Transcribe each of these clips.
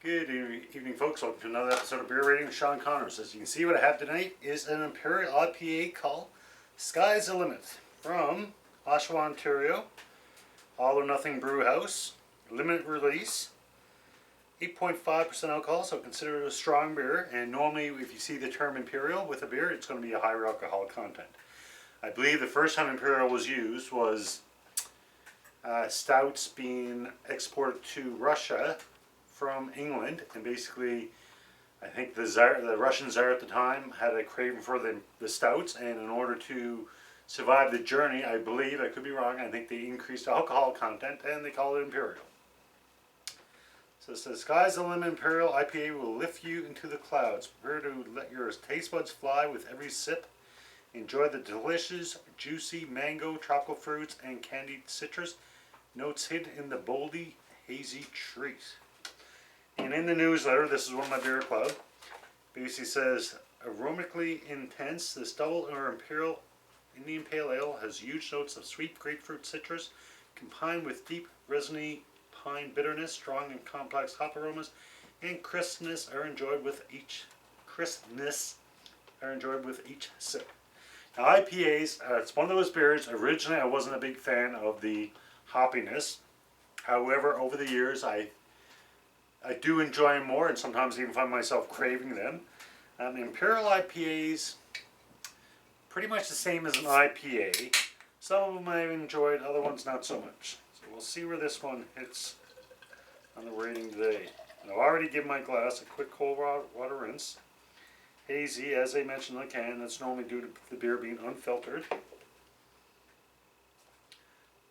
Good evening, folks. Welcome to another episode of Beer Rating with Sean Connors. As you can see, what I have tonight is an Imperial IPA called Sky's the Limit from Oshawa, Ontario. All or Nothing Brew House. Limited release. 8.5% alcohol, so consider it a strong beer. And normally, if you see the term Imperial with a beer, it's going to be a higher alcohol content. I believe the first time Imperial was used was stouts being exported to Russia from England, and basically I think the Russian Tsar at the time had a craving for the stouts, and in order to survive the journey, I believe, I could be wrong, I think they increased alcohol content and they call it Imperial. So it says, Sky's the Limit Imperial IPA will lift you into the clouds. Prepare to let your taste buds fly with every sip. Enjoy the delicious, juicy mango, tropical fruits, and candied citrus notes hidden in the boldy, hazy treat. And in the newsletter, this is one of my beer club, basically says, aromically intense, this double or Imperial Indian Pale Ale has huge notes of sweet grapefruit citrus combined with deep resiny pine bitterness, strong and complex hop aromas, and crispness are enjoyed with each sip. Now IPAs, it's one of those beers, originally I wasn't a big fan of the hoppiness. However, over the years I do enjoy them more, and sometimes even find myself craving them. Imperial IPAs, pretty much the same as an IPA. Some of them I've enjoyed, other ones not so much. So we'll see where this one hits on the rating today. And I've already given my glass a quick cold water rinse. Hazy, as I mentioned in the can, that's normally due to the beer being unfiltered.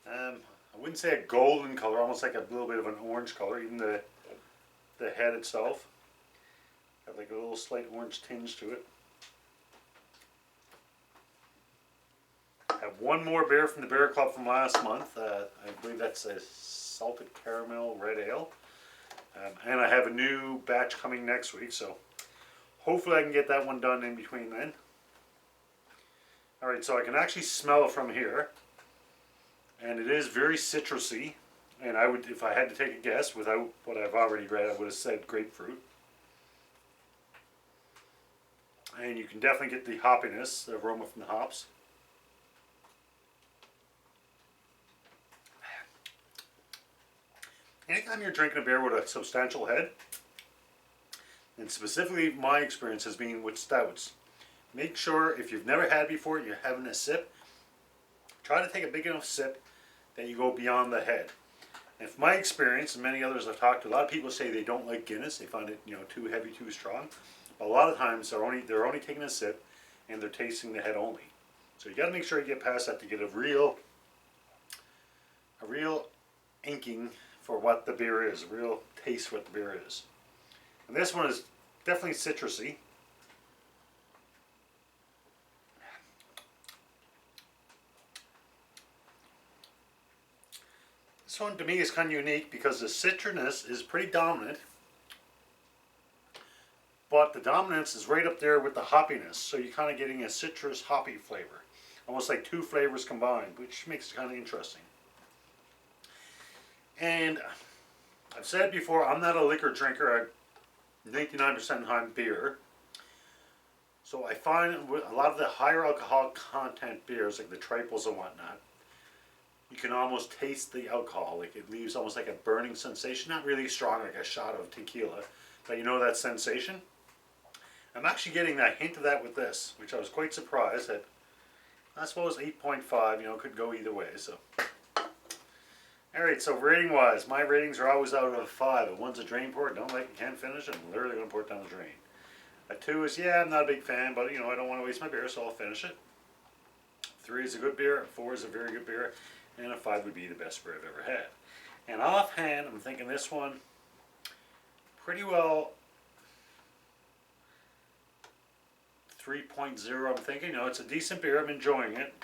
I wouldn't say a golden color, almost like a little bit of an orange color, even the head itself. Got like a little slight orange tinge to it. I have one more beer from the Beer Club from last month. I believe that's a salted caramel red ale. And I have a new batch coming next week, so hopefully I can get that one done in between then. Alright, so I can actually smell it from here. And it is very citrusy. And I would, if I had to take a guess, without what I've already read, I would have said grapefruit. And you can definitely get the hoppiness, the aroma from the hops. Anytime you're drinking a beer with a substantial head, and specifically my experience has been with stouts, make sure if you've never had before, you're having a sip, try to take a big enough sip that you go beyond the head. And from my experience, and many others I've talked to, a lot of people say they don't like Guinness. They find it, too heavy, too strong. But a lot of times they're only taking a sip, and they're tasting the head only. So you got to make sure you get past that to get a real inking for what the beer is, a real taste for what the beer is. And this one is definitely citrusy. This one to me is kind of unique because the citrusiness is pretty dominant, but the dominance is right up there with the hoppiness, so you're kind of getting a citrus hoppy flavor, almost like two flavors combined, which makes it kind of interesting. And I've said before, I'm not a liquor drinker. I'm 99% on beer, so I find with a lot of the higher alcohol content beers, like the triples and whatnot, you can almost taste the alcohol. Like it leaves almost like a burning sensation. Not really strong like a shot of tequila, but you know that sensation? I'm actually getting that hint of that with this, which I was quite surprised at. I suppose 8.5, could go either way. So, alright, so rating wise, my ratings are always out of a 5. If one's a drain pour, don't like it, can't finish it, I'm literally going to pour it down the drain. A 2 is, yeah, I'm not a big fan, but I don't want to waste my beer, so I'll finish it. 3 is a good beer, a 4 is a very good beer, and a 5 would be the best beer I've ever had. And offhand, I'm thinking this one pretty well 3.0. I'm thinking, it's a decent beer. I'm enjoying it,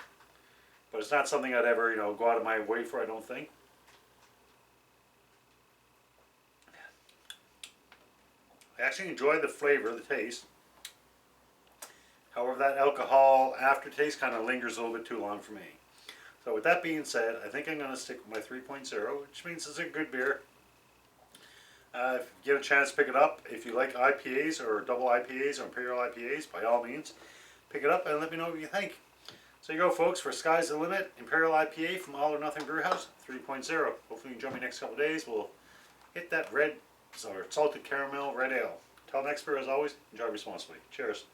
but it's not something I'd ever, go out of my way for. I don't think. I actually enjoy the flavor, the taste. However, that alcohol aftertaste kind of lingers a little bit too long for me. So with that being said, I think I'm going to stick with my 3.0, which means it's a good beer. If you get a chance, pick it up. If you like IPAs or double IPAs or imperial IPAs, by all means, pick it up and let me know what you think. So you go, folks, for Sky's the Limit, Imperial IPA from All or Nothing Brewhouse 3.0. Hopefully you can join me next couple of days. We'll hit that red or salted caramel red ale. Till next beer, as always, enjoy responsibly. Cheers.